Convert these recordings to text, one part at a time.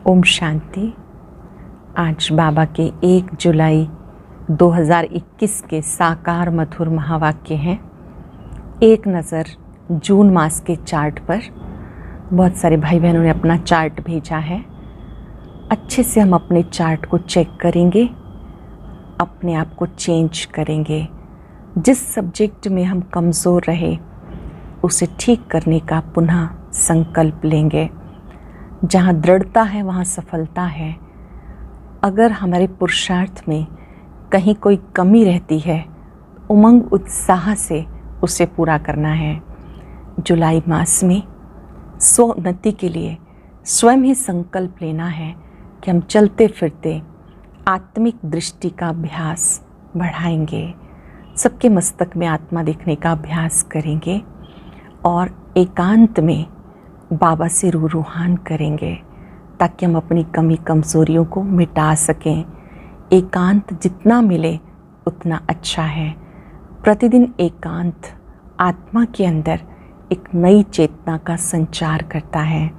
ओम शांति। आज बाबा के 1 जुलाई 2021 के साकार मधुर महावाक्य हैं। एक नज़र जून मास के चार्ट पर। बहुत सारे भाई बहनों ने अपना चार्ट भेजा है। अच्छे से हम अपने चार्ट को चेक करेंगे, अपने आप को चेंज करेंगे। जिस सब्जेक्ट में हम कमज़ोर रहे उसे ठीक करने का पुनः संकल्प लेंगे। जहाँ दृढ़ता है वहाँ सफलता है। अगर हमारे पुरुषार्थ में कहीं कोई कमी रहती है, उमंग उत्साह से उसे पूरा करना है। जुलाई मास में स्वोन्नति के लिए स्वयं ही संकल्प लेना है कि हम चलते फिरते आत्मिक दृष्टि का अभ्यास बढ़ाएंगे। सबके मस्तक में आत्मा देखने का अभ्यास करेंगे और एकांत में बाबा से रूहान करेंगे ताकि हम अपनी कमी कमज़ोरियों को मिटा सकें। एकांत जितना मिले उतना अच्छा है। प्रतिदिन एकांत आत्मा के अंदर एक नई चेतना का संचार करता है।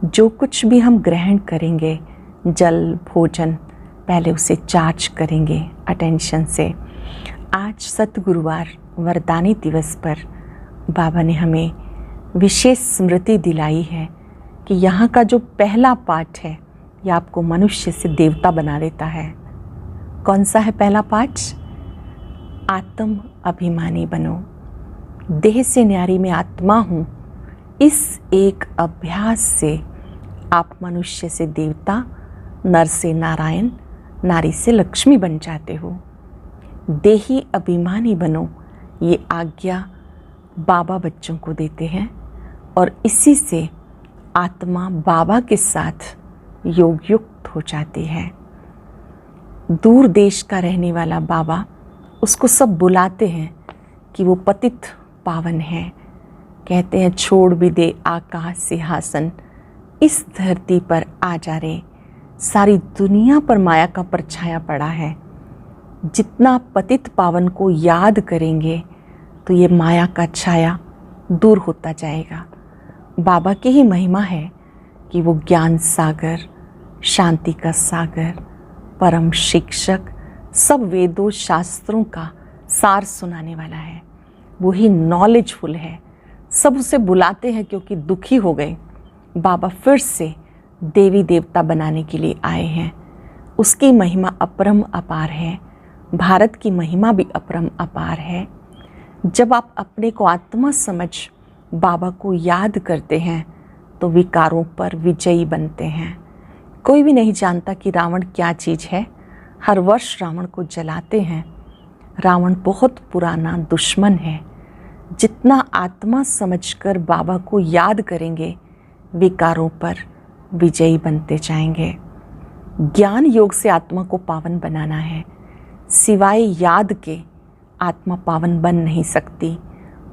जो कुछ भी हम ग्रहण करेंगे, जल भोजन, पहले उसे चार्ज करेंगे अटेंशन से। आज सतगुरुवार वरदानी दिवस पर बाबा ने हमें विशेष स्मृति दिलाई है कि यहाँ का जो पहला पाठ है यह आपको मनुष्य से देवता बना देता है। कौन सा है पहला पाठ? आत्म अभिमानी बनो। देह से न्यारी में आत्मा हूँ। इस एक अभ्यास से आप मनुष्य से देवता, नर से नारायण, नारी से लक्ष्मी बन जाते हो। देही अभिमानी बनो, ये आज्ञा बाबा बच्चों को देते हैं और इसी से आत्मा बाबा के साथ योग युक्त हो जाती है। दूर देश का रहने वाला बाबा, उसको सब बुलाते हैं कि वो पतित पावन है। कहते हैं छोड़ भी दे आकाश सिंहासन, इस धरती पर आ जा रे। सारी दुनिया पर माया का परछाया पड़ा है। जितना पतित पावन को याद करेंगे तो ये माया का छाया दूर होता जाएगा। बाबा की ही महिमा है कि वो ज्ञान सागर, शांति का सागर, परम शिक्षक, सब वेदों शास्त्रों का सार सुनाने वाला है। वो ही नॉलेजफुल है। सब उसे बुलाते हैं क्योंकि दुखी हो गए। बाबा फिर से देवी देवता बनाने के लिए आए हैं। उसकी महिमा अपरम अपार है। भारत की महिमा भी अपरम अपार है। जब आप अपने को आत्मा समझ बाबा को याद करते हैं तो विकारों पर विजयी बनते हैं। कोई भी नहीं जानता कि रावण क्या चीज़ है। हर वर्ष रावण को जलाते हैं। रावण बहुत पुराना दुश्मन है। जितना आत्मा समझकर बाबा को याद करेंगे, विकारों पर विजयी बनते जाएंगे। ज्ञान योग से आत्मा को पावन बनाना है। सिवाय याद के आत्मा पावन बन नहीं सकती।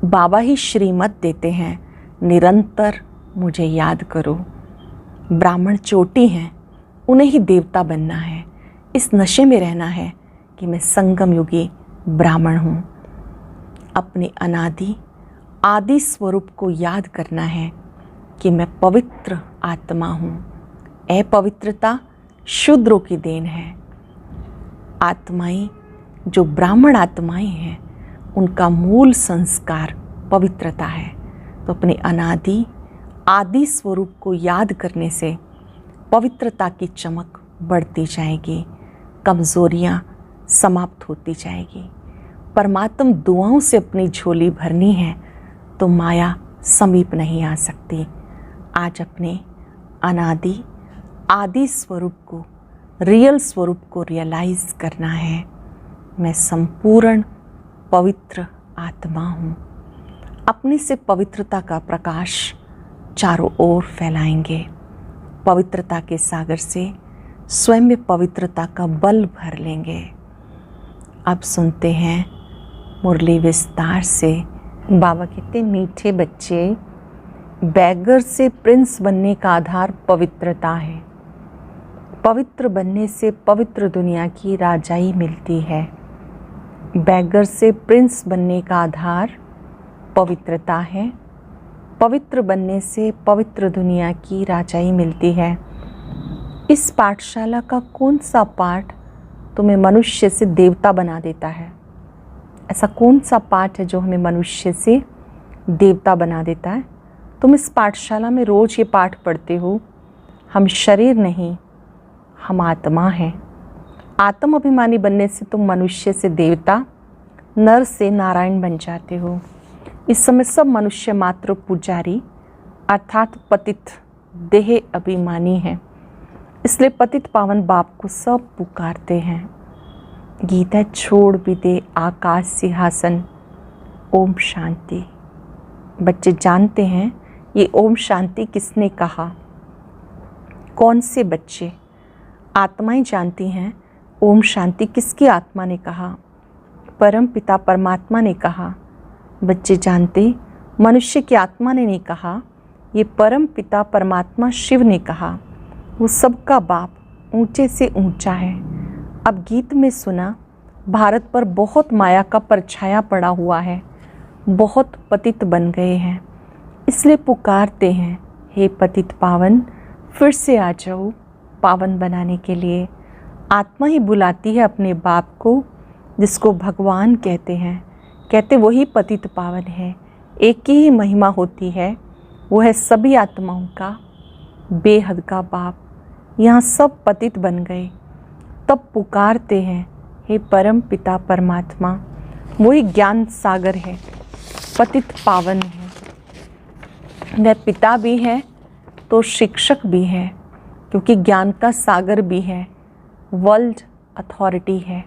बाबा ही श्रीमत देते हैं, निरंतर मुझे याद करो। ब्राह्मण चोटी हैं, उन्हें ही देवता बनना है। इस नशे में रहना है कि मैं संगम युगी ब्राह्मण हूँ। अपने अनादि आदि स्वरूप को याद करना है कि मैं पवित्र आत्मा हूँ। अपवित्रता शूद्रों की देन है। आत्माएं जो ब्राह्मण आत्माएं हैं, उनका मूल संस्कार पवित्रता है। तो अपने अनादि आदि स्वरूप को याद करने से पवित्रता की चमक बढ़ती जाएगी, कमज़ोरियाँ समाप्त होती जाएगी। परमात्म दुआओं से अपनी झोली भरनी है तो माया समीप नहीं आ सकती। आज अपने अनादि आदि स्वरूप को, रियल स्वरूप को रियलाइज़ करना है। मैं संपूर्ण पवित्र आत्मा हूँ। अपने से पवित्रता का प्रकाश चारों ओर फैलाएंगे। पवित्रता के सागर से स्वयं में पवित्रता का बल भर लेंगे। अब सुनते हैं मुरली विस्तार से। बाबा कहते, मीठे बच्चे, बैगर से प्रिंस बनने का आधार पवित्रता है। पवित्र बनने से पवित्र दुनिया की राजाई मिलती है। बैगर से प्रिंस बनने का आधार पवित्रता है। पवित्र बनने से पवित्र दुनिया की राजाई मिलती है। इस पाठशाला का कौन सा पाठ तुम्हें मनुष्य से देवता बना देता है? ऐसा कौन सा पाठ है जो हमें मनुष्य से देवता बना देता है? तुम इस पाठशाला में रोज़ ये पाठ पढ़ते हो, हम शरीर नहीं, हम आत्मा हैं। आत्म अभिमानी बनने से तुम मनुष्य से देवता, नर से नारायण बन जाते हो। इस समय सब मनुष्य मात्र पुजारी अर्थात पतित देह अभिमानी हैं। इसलिए पतित पावन बाप को सब पुकारते हैं। गीत है, छोड़ भी दे आकाश सिंहासन, ओम शांति। बच्चे जानते हैं ये ओम शांति किसने कहा? कौन से बच्चे? आत्माएं जानती हैं ओम शांति किसकी आत्मा ने कहा? परम पिता परमात्मा ने कहा। बच्चे जानते मनुष्य की आत्मा ने नहीं कहा, ये परम पिता परमात्मा शिव ने कहा। वो सबका बाप ऊंचे से ऊंचा है। अब गीत में सुना, भारत पर बहुत माया का परछाया पड़ा हुआ है, बहुत पतित बन गए हैं। इसलिए पुकारते हैं, हे पतित पावन, फिर से आ जाओ पावन बनाने के लिए। आत्मा ही बुलाती है अपने बाप को, जिसको भगवान कहते हैं। कहते वही पतित पावन है। एक ही महिमा होती है, वो है सभी आत्माओं का बेहद का बाप। यहाँ सब पतित बन गए, तब पुकारते हैं, हे परम पिता परमात्मा। वही ज्ञान सागर है, पतित पावन है। वह पिता भी है तो शिक्षक भी है, क्योंकि ज्ञान का सागर भी है, वर्ल्ड अथॉरिटी है,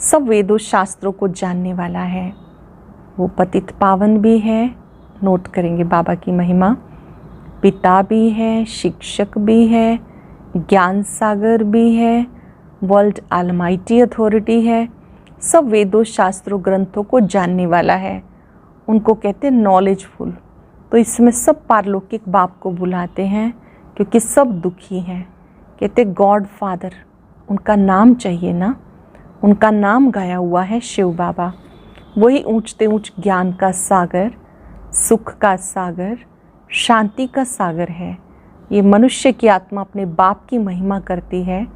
सब वेदों शास्त्रों को जानने वाला है। वो पतित पावन भी है। नोट करेंगे बाबा की महिमा। पिता भी है, शिक्षक भी है, ज्ञान सागर भी है, वर्ल्ड ऑलमाइटी अथॉरिटी है, सब वेदों शास्त्रों ग्रंथों को जानने वाला है। उनको कहते हैं नॉलेजफुल। तो इसमें सब पारलौकिक बाप को बुलाते हैं, क्योंकि सब दुखी हैं। कहते गॉड फादर, उनका नाम चाहिए ना, उनका नाम गाया हुआ है शिव बाबा। वही ऊंचते ऊंच ज्ञान का सागर, सुख का सागर, शांति का सागर है। ये मनुष्य की आत्मा अपने बाप की महिमा करती है।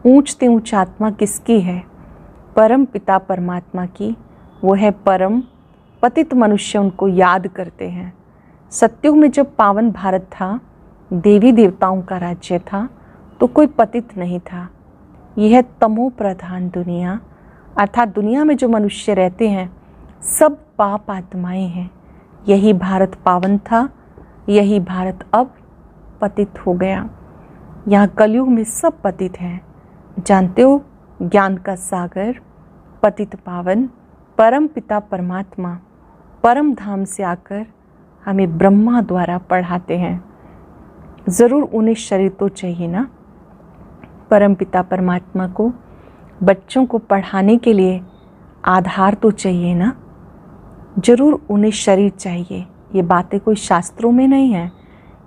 ऊंचते ऊंच आत्मा किसकी है? परम पिता परमात्मा की। वो है परम। पतित मनुष्य उनको याद करते हैं। सत्युग में जब पावन भारत था, देवी देवताओं का राज्य था, तो कोई पतित नहीं था। यह है तमो प्रधान दुनिया, अर्थात दुनिया में जो मनुष्य रहते हैं सब पाप आत्माएं हैं। यही भारत पावन था, यही भारत अब पतित हो गया। यहाँ कलयुग में सब पतित हैं। जानते हो, ज्ञान का सागर, पतित पावन, परम पिता परमात्मा परम धाम से आकर हमें ब्रह्मा द्वारा पढ़ाते हैं। ज़रूर उन्हें शरीर तो चाहिए ना। परम पिता परमात्मा को बच्चों को पढ़ाने के लिए आधार तो चाहिए ना। ज़रूर उन्हें शरीर चाहिए। ये बातें कोई शास्त्रों में नहीं है।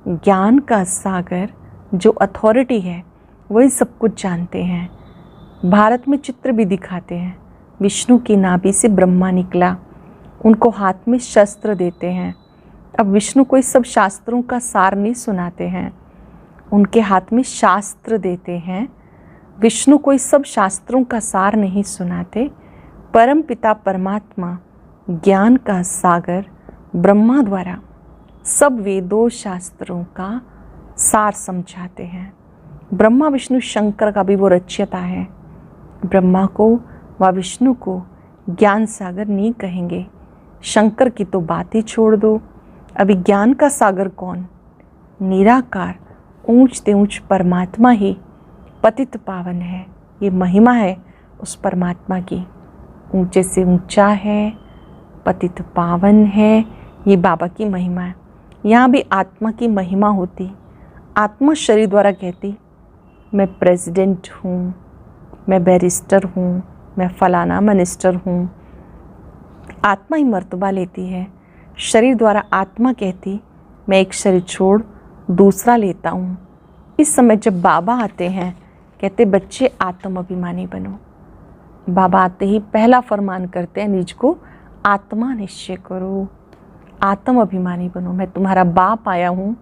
ज्ञान का सागर जो अथॉरिटी है वही सब कुछ जानते हैं। भारत में चित्र भी दिखाते हैं। विष्णु की नाभि से ब्रह्मा निकला, उनको हाथ में शस्त्र देते हैं। अब विष्णु कोई सब शास्त्रों का सार नहीं सुनाते हैं, उनके हाथ में शास्त्र देते हैं। विष्णु कोई सब शास्त्रों का सार नहीं सुनाते। परम पिता परमात्मा ज्ञान का सागर ब्रह्मा द्वारा सब वेदों शास्त्रों का सार समझाते हैं। ब्रह्मा विष्णु शंकर का भी वो रचयिता है। ब्रह्मा को व विष्णु को ज्ञान सागर नहीं कहेंगे। शंकर की तो बात ही छोड़ दो। अभी ज्ञान का सागर कौन? निराकार ऊंचते ऊंच परमात्मा ही पतित पावन है। ये महिमा है उस परमात्मा की। ऊंचे से ऊंचा है, पतित पावन है, ये बाबा की महिमा है। यहाँ भी आत्मा की महिमा होती। आत्मा शरीर द्वारा कहती मैं प्रेसिडेंट हूँ, मैं बैरिस्टर हूँ, मैं फलाना मिनिस्टर हूँ। आत्मा ही मर्तबा लेती है। शरीर द्वारा आत्मा कहती मैं एक शरीर छोड़ दूसरा लेता हूँ। इस समय जब बाबा आते हैं, कहते बच्चे आत्म अभिमानी बनो। बाबा आते ही पहला फरमान करते हैं, निज को आत्मा निश्चय करो, आत्म अभिमानी बनो। मैं तुम्हारा बाप आया हूँ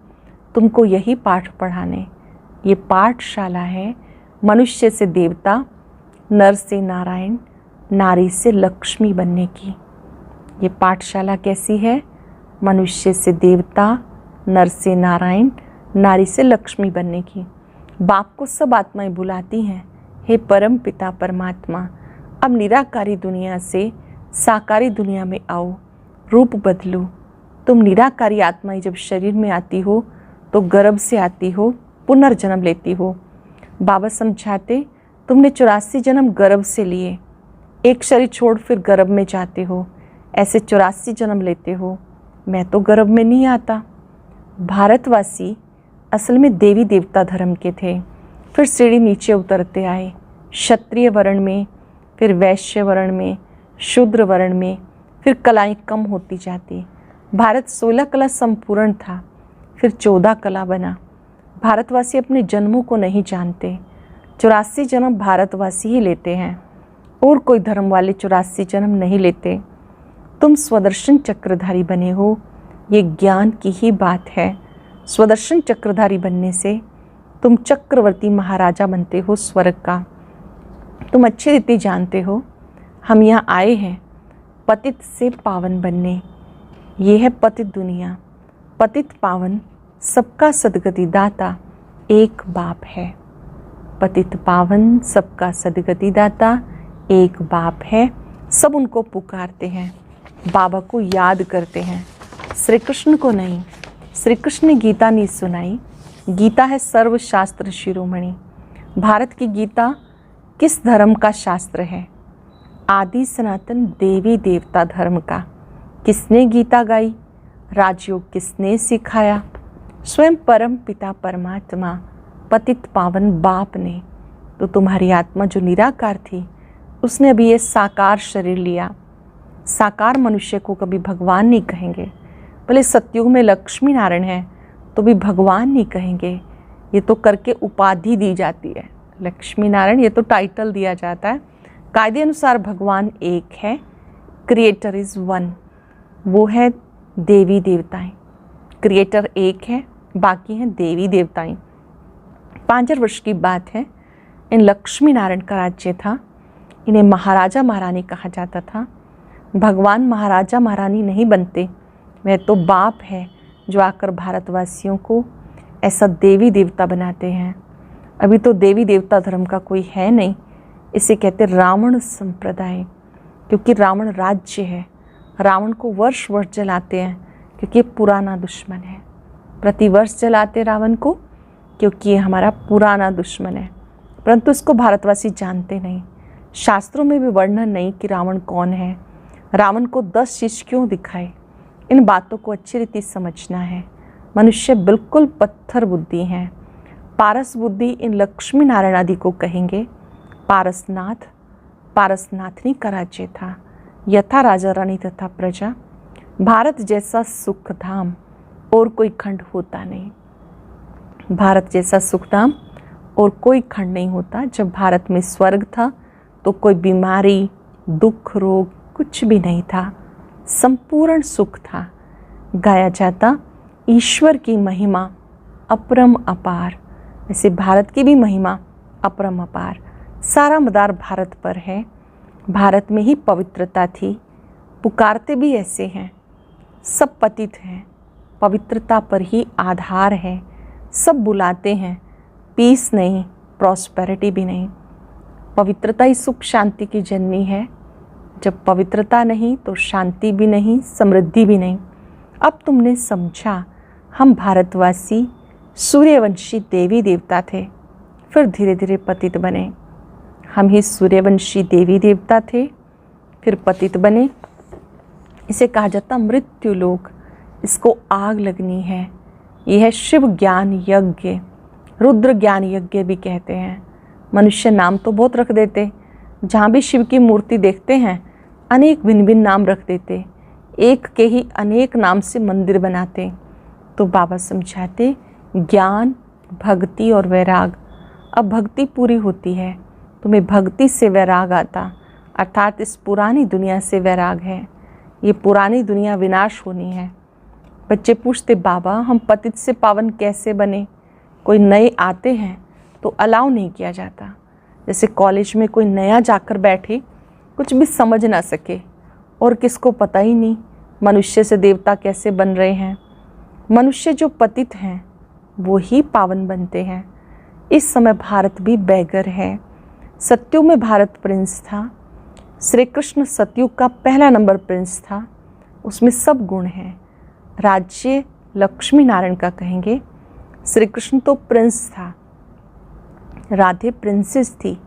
तुमको यही पाठ पढ़ाने। ये पाठशाला है मनुष्य से देवता, नर से नारायण, नारी से लक्ष्मी बनने की। ये पाठशाला कैसी है? मनुष्य से देवता, नर से नारायण, नारी से लक्ष्मी बनने की। बाप को सब आत्माएं बुलाती हैं, हे परम पिता परमात्मा, अब निराकारी दुनिया से साकारी दुनिया में आओ, रूप बदलो। तुम निराकारी आत्माएं जब शरीर में आती हो तो गर्भ से आती हो, पुनर्जन्म लेती हो। बाबा समझाते, तुमने 84 जन्म गर्भ से लिए, एक शरीर छोड़ फिर गर्भ में जाते हो, ऐसे 84 जन्म लेते हो। मैं तो गर्भ में नहीं आता। भारतवासी असल में देवी देवता धर्म के थे, फिर सीढ़ी नीचे उतरते आए, क्षत्रिय वर्ण में, फिर वैश्य वर्ण में, शूद्र वर्ण में, फिर कलाएं कम होती जाती। भारत 16 कला संपूर्ण था, फिर 14 कला बना। भारतवासी अपने जन्मों को नहीं जानते। 84 जन्म भारतवासी ही लेते हैं, और कोई धर्म वाले 84 जन्म नहीं लेते। तुम स्वदर्शन चक्रधारी बने हो, ये ज्ञान की ही बात है। स्वदर्शन चक्रधारी बनने से तुम चक्रवर्ती महाराजा बनते हो स्वर्ग का। तुम अच्छी रीति जानते हो, हम यहाँ आए हैं पतित से पावन बनने। ये है पतित दुनिया। पतित पावन सबका सदगति दाता एक बाप है। पतित पावन सबका सदगति दाता एक बाप है। सब उनको पुकारते हैं, बाबा को याद करते हैं, श्री कृष्ण को नहीं। श्री कृष्ण ने गीता नहीं सुनाई। गीता है सर्वशास्त्र शिरोमणि। भारत की गीता किस धर्म का शास्त्र है? आदि सनातन देवी देवता धर्म का। किसने गीता गाई? राजयोग किसने सिखाया? स्वयं परम पिता परमात्मा पतित पावन बाप ने। तो तुम्हारी आत्मा जो निराकार थी, उसने अभी ये साकार शरीर लिया। साकार मनुष्य को कभी भगवान नहीं कहेंगे। भले सतयुग में लक्ष्मी नारायण है तो भी भगवान नहीं कहेंगे। ये तो करके उपाधि दी जाती है, लक्ष्मी नारायण, ये तो टाइटल दिया जाता है। कायदे अनुसार भगवान एक है, क्रिएटर इज़ वन, वो है देवी देवताएं। क्रिएटर एक है, बाकी हैं देवी देवताएं। 5,000 वर्ष की बात है। इन लक्ष्मी नारायण का राज्य था। इन्हें महाराजा महारानी कहा जाता था। भगवान महाराजा महारानी नहीं बनते, वह तो बाप है जो आकर भारतवासियों को ऐसा देवी देवता बनाते हैं। अभी तो देवी देवता धर्म का कोई है नहीं। इसे कहते रावण संप्रदाय, क्योंकि रावण राज्य है। रावण को वर्ष वर्ष जलाते हैं क्योंकि ये पुराना दुश्मन है। प्रतिवर्ष जलाते रावण को क्योंकि ये हमारा पुराना दुश्मन है। परंतु इसको भारतवासी जानते नहीं। शास्त्रों में भी वर्णन नहीं कि रावण कौन है, रावण को 10 शीश क्यों दिखाए। इन बातों को अच्छी रीति समझना है। मनुष्य बिल्कुल पत्थर बुद्धि हैं। पारस बुद्धि इन लक्ष्मी नारायण आदि को कहेंगे। पारसनाथ, पारसनाथनी का राज्य था। यथा राजा रानी तथा प्रजा। भारत जैसा सुख धाम और कोई खंड होता नहीं। भारत जैसा सुख धाम और कोई खंड नहीं होता। जब भारत में स्वर्ग था तो कोई बीमारी, दुख, रोग कुछ भी नहीं था। संपूर्ण सुख था। गाया जाता ईश्वर की महिमा अपरम अपार। वैसे भारत की भी महिमा अपरम अपार। सारा मदार भारत पर है। भारत में ही पवित्रता थी। पुकारते भी ऐसे हैं, सब पतित हैं, पवित्रता पर ही आधार है। सब बुलाते हैं, पीस नहीं, प्रॉस्पेरिटी भी नहीं। पवित्रता ही सुख शांति की जननी है। जब पवित्रता नहीं तो शांति भी नहीं, समृद्धि भी नहीं। अब तुमने समझा, हम भारतवासी सूर्यवंशी देवी देवता थे, फिर धीरे धीरे पतित बने। हम ही सूर्यवंशी देवी देवता थे, फिर पतित बने। इसे कहा जाता मृत्यु लोक। इसको आग लगनी है। यह है शिव ज्ञान यज्ञ, रुद्र ज्ञान यज्ञ भी कहते हैं। मनुष्य नाम तो बहुत रख देते। जहाँ भी शिव की मूर्ति देखते हैं अनेक भिन्न भिन्न नाम रख देते। एक के ही अनेक नाम से मंदिर बनाते। तो बाबा समझाते ज्ञान, भक्ति और वैराग। अब भक्ति पूरी होती है, तुम्हें भक्ति से वैराग आता, अर्थात इस पुरानी दुनिया से वैराग है। ये पुरानी दुनिया विनाश होनी है। बच्चे पूछते, बाबा हम पतित से पावन कैसे बने? कोई नए आते हैं तो अलाउ नहीं किया जाता। जैसे कॉलेज में कोई नया जाकर बैठे, कुछ भी समझ ना सके और किसको पता ही नहीं मनुष्य से देवता कैसे बन रहे हैं। मनुष्य जो पतित हैं वो ही पावन बनते हैं। इस समय भारत भी बैगर है। सतयुग में भारत प्रिंस था। श्री कृष्ण सतयुग का पहला नंबर प्रिंस था। उसमें सब गुण हैं। राज्य लक्ष्मी नारायण का कहेंगे। श्री कृष्ण तो प्रिंस था, राधे प्रिंसेस थी।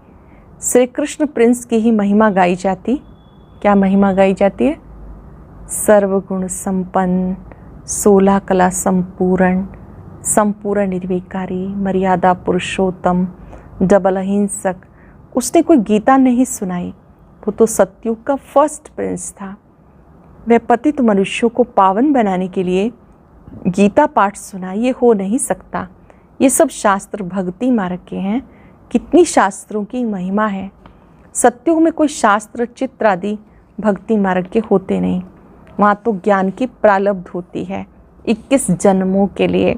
श्री कृष्ण प्रिंस की ही महिमा गाई जाती। क्या महिमा गाई जाती है? सर्वगुण संपन्न, 16 कला संपूर्ण, संपूर्ण निर्विकारी, मर्यादा पुरुषोत्तम, डबल अहिंसक। उसने कोई गीता नहीं सुनाई। वो तो सतयुग का फर्स्ट प्रिंस था। वह पतित मनुष्यों को पावन बनाने के लिए गीता पाठ सुना, ये हो नहीं सकता। ये सब शास्त्र भक्ति मार्ग के हैं। कितनी शास्त्रों की महिमा है। सतयुग में कोई शास्त्र चित्र आदि भक्ति मार्ग के होते नहीं। वहाँ तो ज्ञान की प्रारब्ध होती है 21 जन्मों के लिए।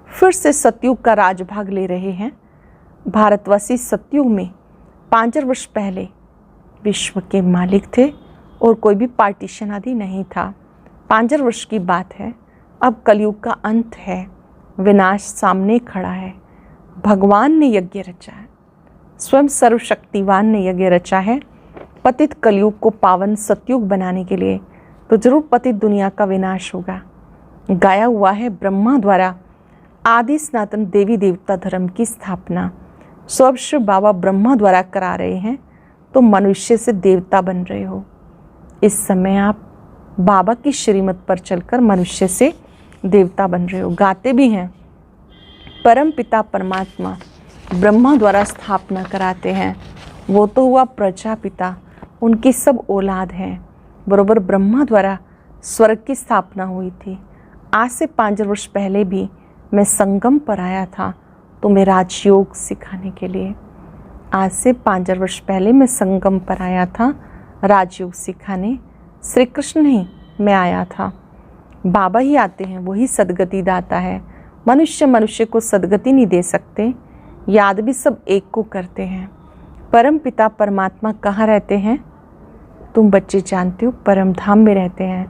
फिर से सतयुग का राजभाग ले रहे हैं भारतवासी। सतयुग में 5 वर्ष पहले विश्व के मालिक थे और कोई भी पार्टीशन आदि नहीं था। 5 वर्ष की बात है। अब कलयुग का अंत है, विनाश सामने खड़ा है। भगवान ने यज्ञ रचा है, स्वयं सर्वशक्तिवान ने यज्ञ रचा है पतित कलयुग को पावन सतयुग बनाने के लिए। तो जरूर पतित दुनिया का विनाश होगा। गाया हुआ है ब्रह्मा द्वारा आदि सनातन देवी देवता धर्म की स्थापना सर्वश्रेष्ठ बाबा ब्रह्मा द्वारा करा रहे हैं। तो मनुष्य से देवता बन रहे हो। इस समय आप बाबा की श्रीमत पर चलकर मनुष्य से देवता बन रहे हो। गाते भी हैं, परम पिता परमात्मा ब्रह्मा द्वारा स्थापना कराते हैं। वो तो हुआ प्रजापिता, उनकी सब औलाद हैं। बरोबर ब्रह्मा द्वारा स्वर्ग की स्थापना हुई थी। आज से 5 वर्ष पहले भी मैं संगम पर आया था तुम्हें राजयोग सिखाने के लिए। आज से 5 वर्ष पहले मैं संगम पर आया था राजयोग सिखाने। श्री कृष्ण नहीं, मैं आया था। बाबा ही आते हैं, वही सदगति दाता है। मनुष्य को सदगति नहीं दे सकते। याद भी सब एक को करते हैं। परम पिता परमात्मा कहाँ रहते हैं? तुम बच्चे जानते हो, परम धाम में रहते हैं।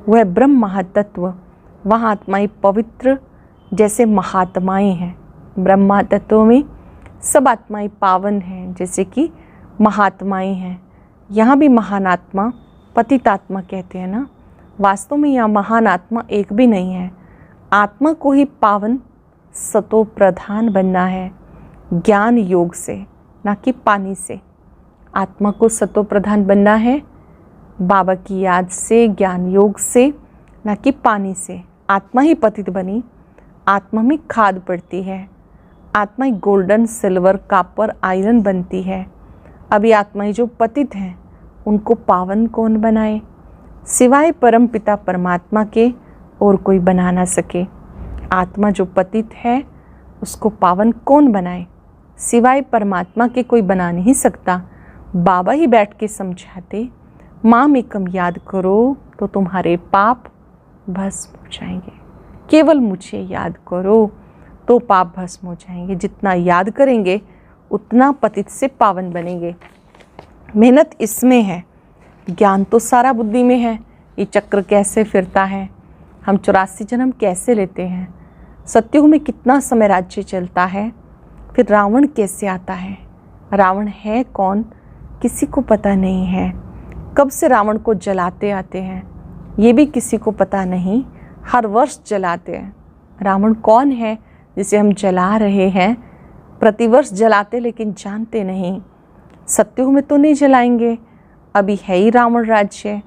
वह ब्रह्म महातत्व, वहाँ आत्माएं पवित्र जैसे महात्माएं हैं। ब्रह्म महातत्व में सब आत्माएं पावन हैं जैसे कि महात्माएं हैं। यहाँ भी महान आत्मा पतित आत्मा कहते हैं ना। वास्तव में यहाँ महान आत्मा एक भी नहीं है। आत्मा को ही पावन सतो प्रधान बनना है ज्ञान योग से, ना कि पानी से। आत्मा को सतो प्रधान बनना है बाबा की याद से, ज्ञान योग से, ना कि पानी से। आत्मा ही पतित बनी। आत्मा में खाद पड़ती है। आत्मा ही गोल्डन, सिल्वर, कापर, आयरन बनती है। अभी आत्माएं जो पतित हैं उनको पावन कौन बनाए? सिवाय परम पिता परमात्मा के और कोई बना ना सके। आत्मा जो पतित है उसको पावन कौन बनाए? सिवाय परमात्मा के कोई बना नहीं सकता। बाबा ही बैठ के समझाते, माम एकम याद करो तो तुम्हारे पाप भस्म हो जाएंगे। केवल मुझे याद करो तो पाप भस्म हो जाएंगे। जितना याद करेंगे उतना पतित से पावन बनेंगे। मेहनत इसमें है। ज्ञान तो सारा बुद्धि में है। ये चक्र कैसे फिरता है, हम 84 जन्म कैसे लेते हैं, सतयुग में कितना समय राज्य चलता है, फिर रावण कैसे आता है, रावण है कौन, किसी को पता नहीं है। कब से रावण को जलाते आते हैं ये भी किसी को पता नहीं। हर वर्ष जलाते हैं। रावण कौन है जिसे हम जला रहे हैं? प्रतिवर्ष जलाते लेकिन जानते नहीं। सतयुग में तो नहीं जलाएंगे। अभी है ही रावण राज्य।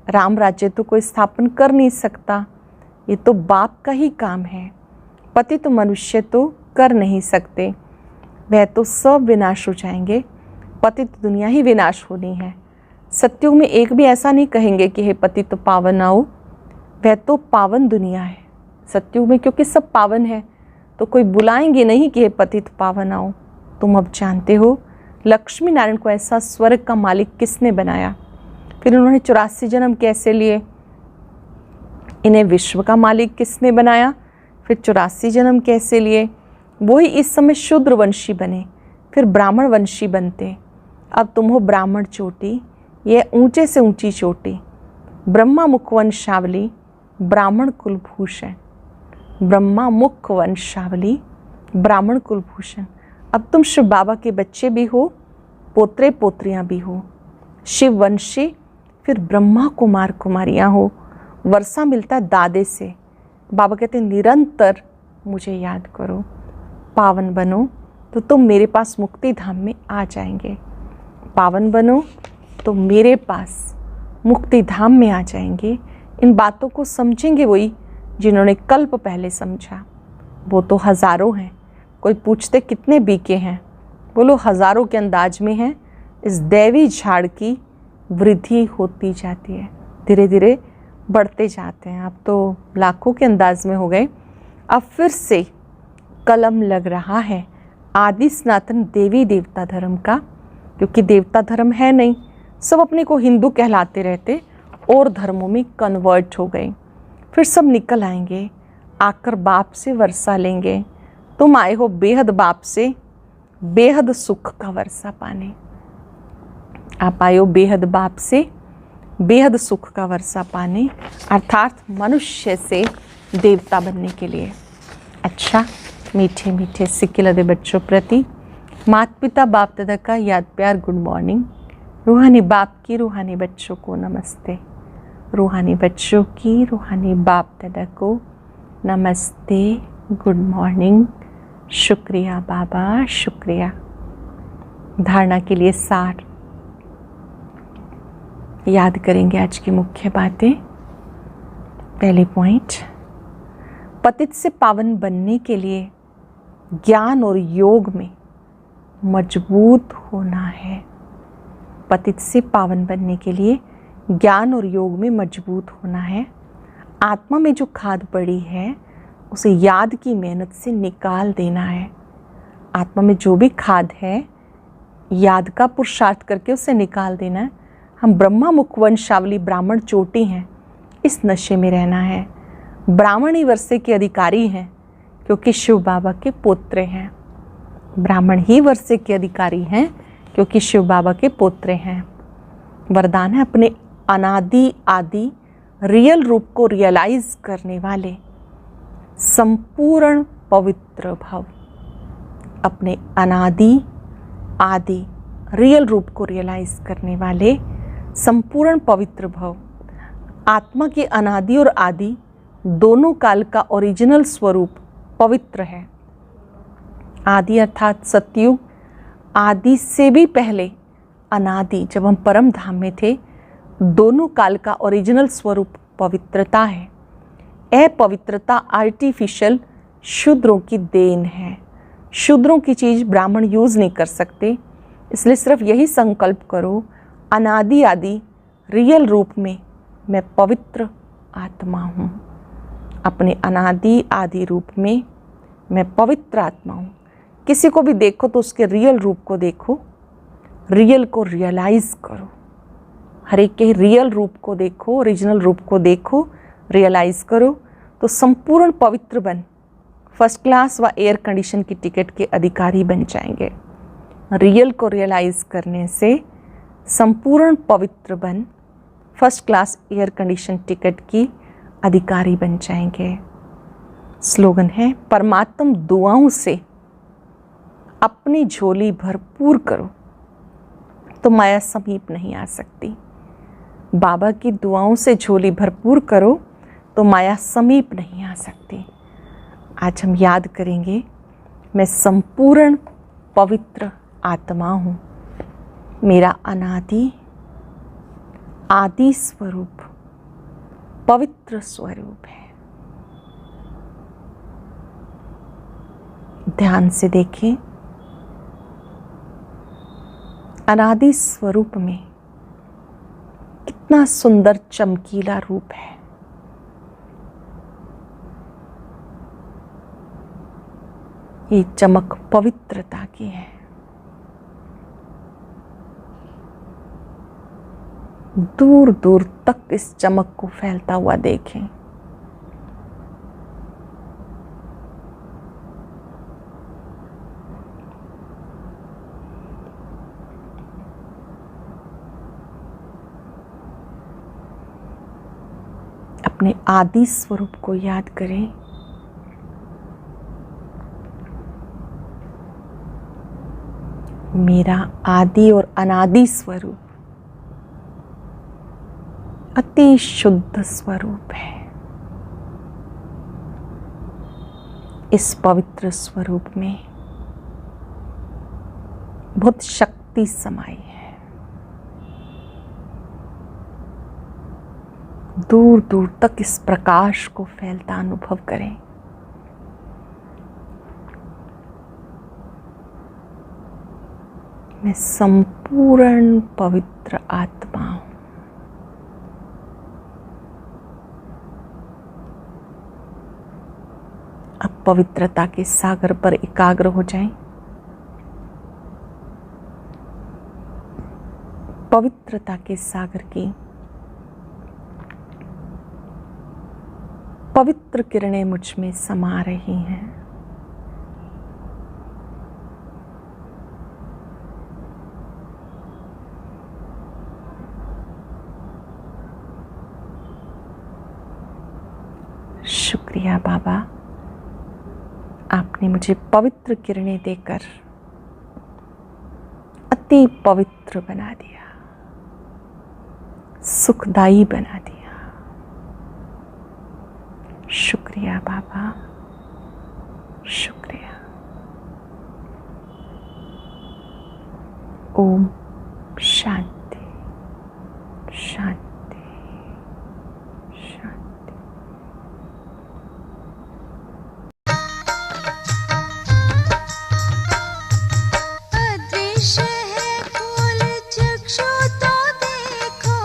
राम राज्य तो कोई स्थापन कर नहीं सकता। ये तो बाप का ही काम है। पतित तो मनुष्य तो कर नहीं सकते। वह तो सब विनाश हो जाएंगे। पतित दुनिया ही विनाश होनी है। सतयुग में एक भी ऐसा नहीं कहेंगे कि हे पतित तो पावन आओ। वह तो पावन दुनिया है सतयुग में, क्योंकि सब पावन है। तो कोई बुलाएंगे नहीं कि हे पतित पावन आओ। तुम अब जानते हो लक्ष्मी नारायण को ऐसा स्वर्ग का मालिक किसने बनाया। फिर उन्होंने 84 जन्म कैसे लिए। इन्हें विश्व का मालिक किसने बनाया। फिर 84 जन्म कैसे लिए। वही इस समय शूद्र वंशी बने, फिर ब्राह्मण वंशी बनते। अब तुम हो ब्राह्मण चोटी, ये ऊंचे से ऊंची चोटी। ब्रह्मा मुख वंशावली, ब्राह्मण कुलभूषण। ब्रह्मा मुख वंशावली, ब्राह्मण कुलभूषण। अब तुम शिव बाबा के बच्चे भी हो, पोत्रे पोत्रियां भी हो। शिव वंशी, फिर ब्रह्मा कुमार कुमारियां हो। वर्षा मिलता है दादे से। बाबा कहते हैं निरंतर मुझे याद करो, पावन बनो तो तुम मेरे पास मुक्ति धाम में आ जाएंगे। पावन बनो तो मेरे पास मुक्ति धाम में आ जाएंगे। इन बातों को समझेंगे वही जिन्होंने कल्प पहले समझा। वो तो हज़ारों हैं। कोई पूछते कितने बीके हैं, बोलो हज़ारों के अंदाज में हैं। इस दैवी झाड़ की वृद्धि होती जाती है, धीरे धीरे बढ़ते जाते हैं। अब तो लाखों के अंदाज में हो गए। अब फिर से कलम लग रहा है आदि सनातन देवी देवता धर्म का, क्योंकि देवता धर्म है नहीं, सब अपने को हिंदू कहलाते रहते और धर्मों में कन्वर्ट हो गए। फिर सब निकल आएंगे, आकर बाप से वर्षा लेंगे। तुम आए हो बेहद बाप से बेहद सुख का वर्षा पाने। आप आए हो बेहद बाप से बेहद सुख का वर्षा पाने, अर्थात मनुष्य से देवता बनने के लिए। अच्छा, मीठे मीठे सिक्के लदे बच्चों प्रति माता पिता बाप दादा का याद प्यार गुड मॉर्निंग। रूहानी बाप की रूहानी बच्चों को नमस्ते। रूहानी बच्चों की रूहानी बाप दादा को नमस्ते, गुड मॉर्निंग। शुक्रिया बाबा, शुक्रिया। धारणा के लिए सार याद करेंगे आज की मुख्य बातें। पहले पॉइंट, पतित से पावन बनने के लिए ज्ञान और योग में मजबूत होना है। पतित से पावन बनने के लिए ज्ञान और योग में मजबूत होना है। आत्मा में जो खाद पड़ी है उसे याद की मेहनत से निकाल देना है। आत्मा में जो भी खाद है याद का पुरुषार्थ करके उसे निकाल देना है। हम ब्रह्मा मुख वंशावली ब्राह्मण चोटी हैं, इस नशे में रहना है। ब्राह्मण ही वर्षे के अधिकारी हैं क्योंकि शिव बाबा के पोत्रे हैं। ब्राह्मण ही वर्षे के अधिकारी हैं क्योंकि शिव बाबा के पोत्रे हैं। वरदान है अपने अनादि आदि रियल रूप को रियलाइज करने वाले संपूर्ण पवित्र भव। अपने अनादि आदि रियल रूप को रियलाइज करने वाले संपूर्ण पवित्र भव। आत्मा के अनादि और आदि दोनों काल का ओरिजिनल स्वरूप पवित्र है। आदि अर्थात सतयुग, आदि से भी पहले अनादि जब हम परम धाम में थे, दोनों काल का ओरिजिनल स्वरूप पवित्रता है। अपवित्रता आर्टिफिशियल शूद्रों की देन है। शूद्रों की चीज़ ब्राह्मण यूज़ नहीं कर सकते, इसलिए सिर्फ यही संकल्प करो, अनादि आदि रियल रूप में मैं पवित्र आत्मा हूँ। अपने अनादि आदि रूप में मैं पवित्र आत्मा हूँ। किसी को भी देखो तो उसके रियल रूप को देखो, रियल को रियलाइज करो। हर एक के रियल रूप को देखो, ओरिजिनल रूप को देखो, रियलाइज करो तो संपूर्ण पवित्र बन फर्स्ट क्लास व एयर कंडीशन की टिकट के अधिकारी बन जाएंगे। रियल को रियलाइज करने से संपूर्ण पवित्र बन first class air condition ticket की अधिकारी बन जाएंगे। स्लोगन है, परमात्म दुआओं से अपनी झोली भरपूर करो तो माया समीप नहीं आ सकती। बाबा की दुआओं से झोली भरपूर करो तो माया समीप नहीं आ सकती। आज हम याद करेंगे, मैं संपूर्ण पवित्र आत्मा हूँ। मेरा अनादि आदि स्वरूप पवित्र स्वरूप है। ध्यान से देखें, अनादि स्वरूप में कितना सुंदर चमकीला रूप है। ये चमक पवित्रता की है। दूर दूर तक इस चमक को फैलता हुआ देखें। अपने आदि स्वरूप को याद करें। मेरा आदि और अनादि स्वरूप अति शुद्ध स्वरूप है। इस पवित्र स्वरूप में बहुत शक्ति समाई है। दूर दूर तक इस प्रकाश को फैलता अनुभव करें। मैं संपूर्ण पवित्र आत्मा हूं। अब पवित्रता के सागर पर एकाग्र हो जाएं। पवित्रता के सागर की पवित्र किरणें मुझ में समा रही हैं। शुक्रिया बाबा, आपने मुझे पवित्र किरणें देकर अति पवित्र बना दिया, सुखदायी बना दिया। शुक्रिया बाबा, शुक्रिया। ओम शांति शांति शांति। अदृश्य है खोल चक्षु तो देखो,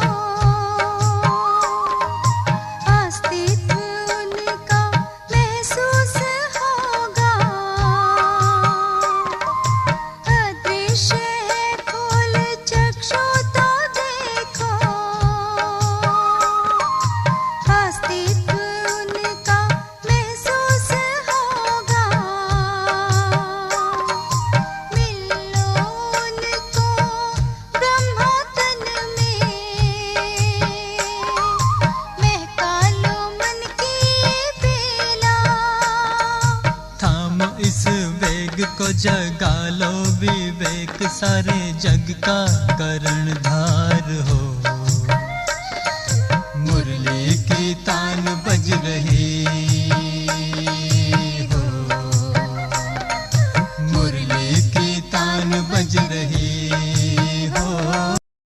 अस्तित्व उनका महसूस होगा। अदृश्य है खोल चक्षु तो देखो, अस्तित्व उनका महसूस होगा। मिलो उनको ब्रह्मा तन में, महका लो मन की बेला। थामो इस वेग को, जगा लो विवेक, सारे जग का कर्णधार हो। मुरली की तान बज रही हो, मुरली की तान बज रही